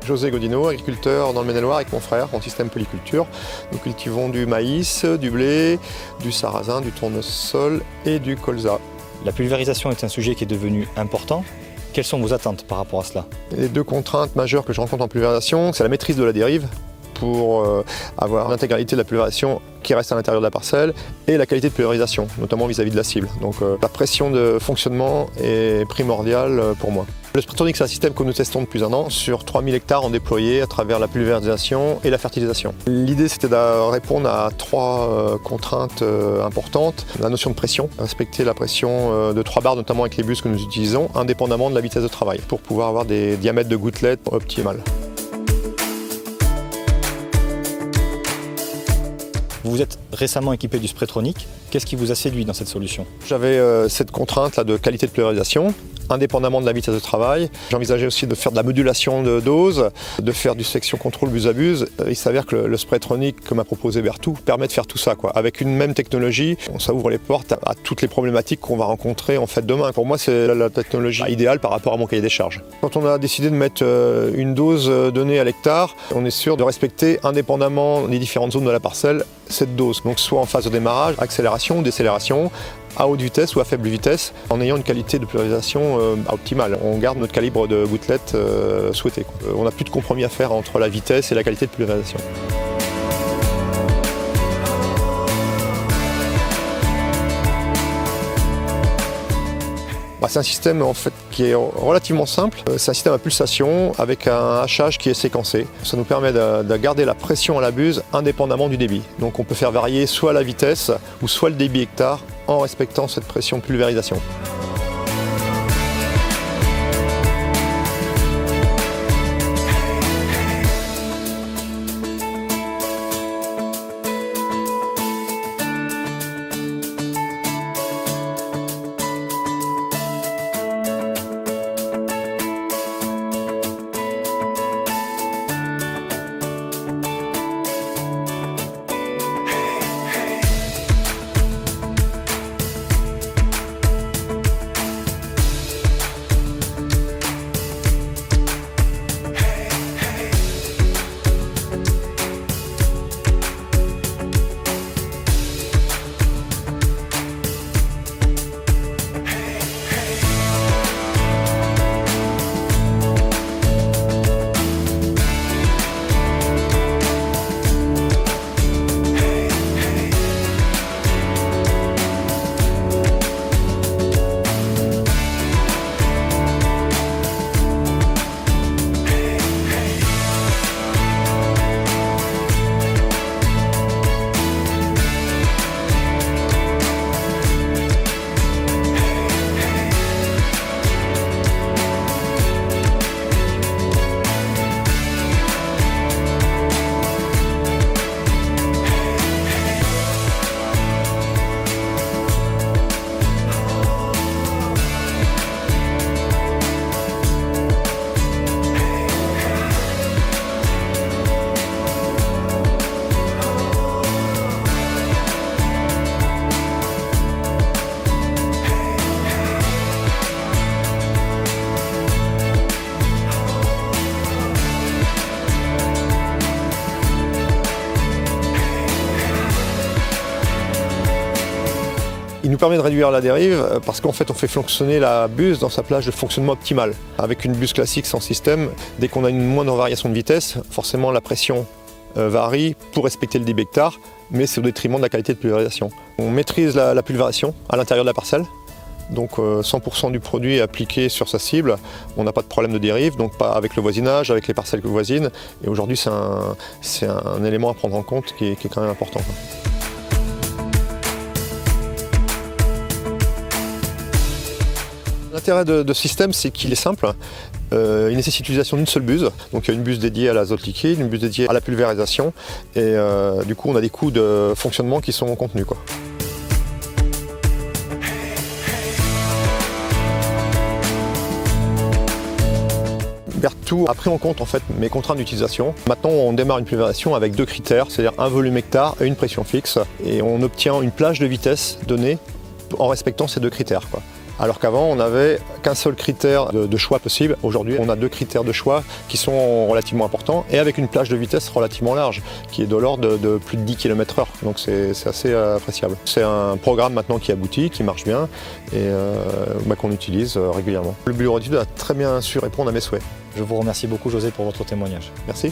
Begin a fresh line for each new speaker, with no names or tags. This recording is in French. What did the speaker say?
José Godino, agriculteur dans le Maine-et-Loire avec mon frère en système polyculture. Nous cultivons du maïs, du blé, du sarrasin, du tournesol et du colza.
La pulvérisation est un sujet qui est devenu important. Quelles sont vos attentes par rapport à cela?
Les deux contraintes majeures que je rencontre en pulvérisation, c'est la maîtrise de la dérive pour avoir l'intégralité de la pulvérisation qui reste à l'intérieur de la parcelle et la qualité de pulvérisation, notamment vis-à-vis de la cible. Donc la pression de fonctionnement est primordiale pour moi. Le Spretronic, c'est un système que nous testons depuis un an sur 3000 hectares en déployé à travers la pulvérisation et la fertilisation. L'idée, c'était de répondre à trois contraintes importantes. La notion de pression, respecter la pression de 3 bars, notamment avec les bus que nous utilisons, indépendamment de la vitesse de travail, pour pouvoir avoir des diamètres de gouttelettes optimales.
Vous vous êtes récemment équipé du Spretronic. Qu'est-ce qui vous a séduit dans cette solution?
J'avais cette contrainte-là de qualité de pulvérisation, indépendamment de la vitesse de travail. J'envisageais aussi de faire de la modulation de dose, de faire du section contrôle buse-abuse. Il s'avère que le Spretronic que m'a proposé Bertou permet de faire tout ça, quoi. Avec une même technologie, ça ouvre les portes à toutes les problématiques qu'on va rencontrer en fait demain. Pour moi, c'est la technologie idéale par rapport à mon cahier des charges. Quand on a décidé de mettre une dose donnée à l'hectare, on est sûr de respecter indépendamment des différentes zones de la parcelle cette dose. Donc soit en phase de démarrage, accélération ou décélération, à haute vitesse ou à faible vitesse, en ayant une qualité de pulvérisation optimale. On garde notre calibre de gouttelettes souhaité. On n'a plus de compromis à faire entre la vitesse et la qualité de pulvérisation. C'est un système en fait qui est relativement simple. C'est un système à pulsation avec un hachage qui est séquencé. Ça nous permet de garder la pression à la buse indépendamment du débit. Donc on peut faire varier soit la vitesse ou soit le débit hectare en respectant cette pression de pulvérisation. Il nous permet de réduire la dérive parce qu'en fait on fait fonctionner la buse dans sa plage de fonctionnement optimal. Avec une buse classique sans système, dès qu'on a une moindre variation de vitesse, forcément la pression varie pour respecter le débit hectare, mais c'est au détriment de la qualité de pulvérisation. On maîtrise la pulvérisation à l'intérieur de la parcelle, donc 100% du produit est appliqué sur sa cible, on n'a pas de problème de dérive, donc pas avec le voisinage, avec les parcelles voisines, et aujourd'hui c'est un élément à prendre en compte qui est quand même important. L'intérêt de ce système, c'est qu'il est simple. Il nécessite l'utilisation d'une seule buse. Donc il y a une buse dédiée à l'azote liquide, une buse dédiée à la pulvérisation. Et du coup, on a des coûts de fonctionnement qui sont contenus, quoi. Berthoud a pris en compte en fait mes contraintes d'utilisation. Maintenant, on démarre une pulvérisation avec 2 critères, c'est-à-dire un volume hectare et une pression fixe. Et on obtient une plage de vitesse donnée en respectant ces 2 critères, quoi. Alors qu'avant, on n'avait qu'un seul critère de choix possible. Aujourd'hui, on a 2 critères de choix qui sont relativement importants et avec une plage de vitesse relativement large, qui est de l'ordre de plus de 10 km/h. Donc c'est assez appréciable. C'est un programme maintenant qui aboutit, qui marche bien et qu'on utilise régulièrement. Le BioRedude a très bien su répondre à mes souhaits.
Je vous remercie beaucoup José pour votre témoignage.
Merci.